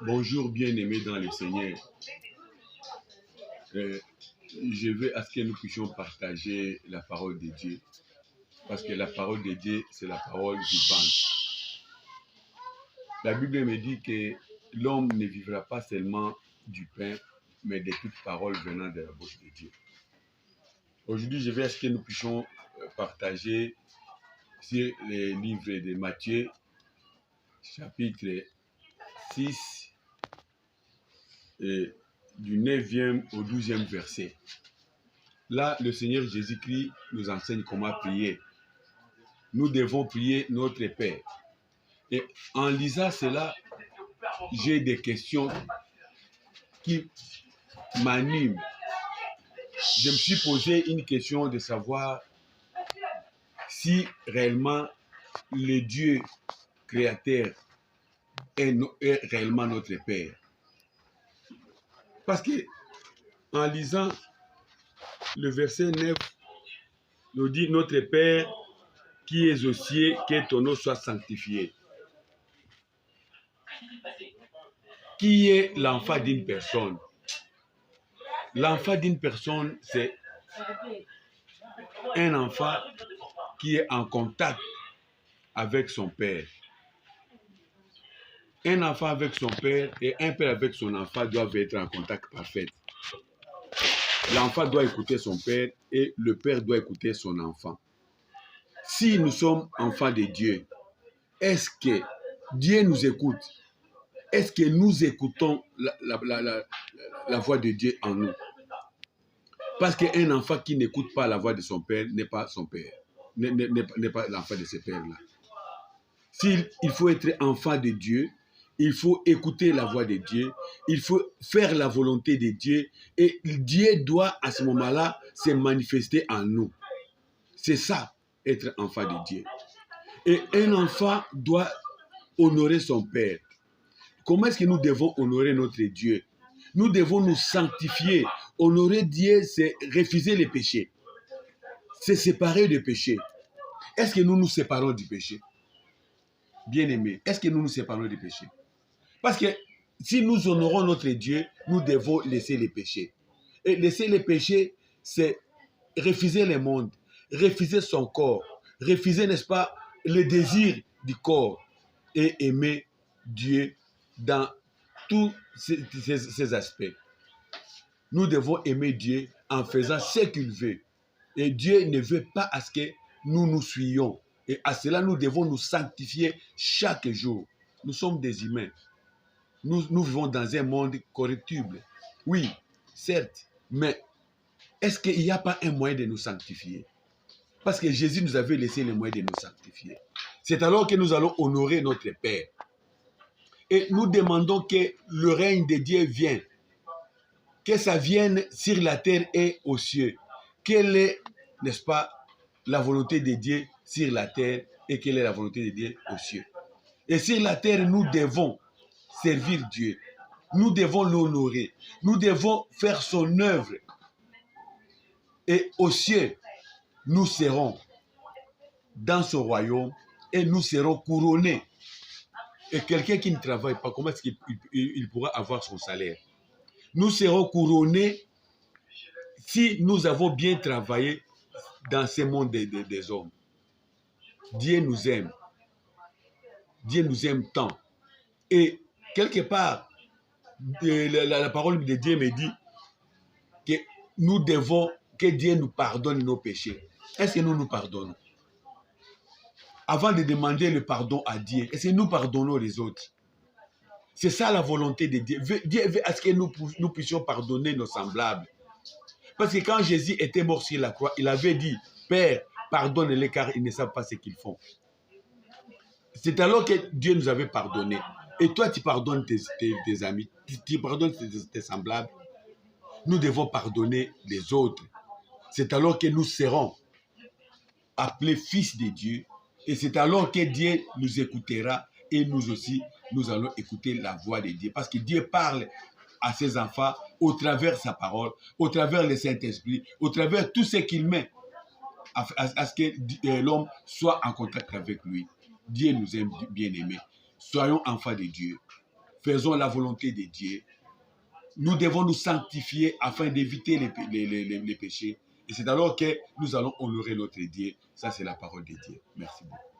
Bonjour bien-aimés dans le Seigneur. Je veux à ce que nous puissions partager la parole de Dieu. Parce que la parole de Dieu, c'est la parole vivante. La Bible me dit que l'homme ne vivra pas seulement du pain, mais de toute parole venant de la bouche de Dieu. Aujourd'hui, je veux à ce que nous puissions partager sur les livres de Matthieu, chapitre 6, du 9e au 12e verset. Là, le Seigneur Jésus-Christ nous enseigne comment prier. Nous devons prier notre Père. Et en lisant cela, j'ai des questions qui m'animent. Je me suis posé une question de savoir si réellement le Dieu créateur est réellement notre Père. Parce que en lisant le verset 9, nous dit notre Père qui es aux cieux, que ton nom soit sanctifié. Qui est l'enfant d'une personne? L'enfant d'une personne, c'est un enfant qui est en contact avec son père. Un enfant avec son père et un père avec son enfant doivent être en contact parfait. L'enfant doit écouter son père et le père doit écouter son enfant. Si nous sommes enfants de Dieu, est-ce que Dieu nous écoute? Est-ce que nous écoutons la voix de Dieu en nous? Parce qu'un enfant qui n'écoute pas la voix de son père n'est pas son père, n'est pas l'enfant de ce père-là. S'il faut être enfant de Dieu, il faut écouter la voix de Dieu, il faut faire la volonté de Dieu et Dieu doit à ce moment-là se manifester en nous. C'est ça, être enfant de Dieu. Et un enfant doit honorer son père. Comment est-ce que nous devons honorer notre Dieu? Nous devons nous sanctifier. Honorer Dieu, c'est refuser les péchés. C'est séparer du péché. Est-ce que nous nous séparons du péché? Bien-aimés, est-ce que nous nous séparons du péché? Parce que si nous honorons notre Dieu, nous devons laisser les péchés. Et laisser les péchés, c'est refuser le monde, refuser son corps, refuser, n'est-ce pas, le désir du corps et aimer Dieu dans tous ces aspects. Nous devons aimer Dieu en faisant ce qu'il veut. Et Dieu ne veut pas à ce que nous nous suivions. Et à cela, nous devons nous sanctifier chaque jour. Nous sommes des humains. Nous vivons dans un monde corruptible. Oui, certes, mais est-ce qu'il n'y a pas un moyen de nous sanctifier? Parce que Jésus nous avait laissé le moyen de nous sanctifier. C'est alors que nous allons honorer notre Père. Et nous demandons que le règne de Dieu vienne. Que ça vienne sur la terre et aux cieux. Quelle est, n'est-ce pas, la volonté de Dieu sur la terre et quelle est la volonté de Dieu aux cieux. Et sur la terre, nous devons servir Dieu. Nous devons l'honorer. Nous devons faire son œuvre. Et aux cieux, nous serons dans son royaume et nous serons couronnés. Et quelqu'un qui ne travaille pas, comment est-ce qu'il pourra avoir son salaire? Nous serons couronnés si nous avons bien travaillé dans ce monde des hommes. Dieu nous aime. Dieu nous aime tant. Et quelque part, la parole de Dieu me dit que nous devons, que Dieu nous pardonne nos péchés. Est-ce que nous nous pardonnons? Avant de demander le pardon à Dieu, est-ce que nous pardonnons les autres? C'est ça la volonté de Dieu. Dieu veut à ce que nous puissions pardonner nos semblables. Parce que quand Jésus était mort sur la croix, il avait dit, Père, pardonne-les car ils ne savent pas ce qu'ils font. C'est alors que Dieu nous avait pardonné. Et toi, tu pardonnes tes amis, tu pardonnes tes semblables. Nous devons pardonner les autres. C'est alors que nous serons appelés fils de Dieu. Et c'est alors que Dieu nous écoutera et nous aussi, nous allons écouter la voix de Dieu. Parce que Dieu parle à ses enfants au travers de sa parole, au travers le Saint-Esprit, au travers tout ce qu'il met à ce que l'homme soit en contact avec lui. Dieu nous aime bien aimés. Soyons enfants de Dieu. faisons la volonté de Dieu. Nous devons nous sanctifier afin d'éviter les péchés. Et c'est alors que nous allons honorer notre Dieu. Ça, c'est la parole de Dieu. Merci beaucoup.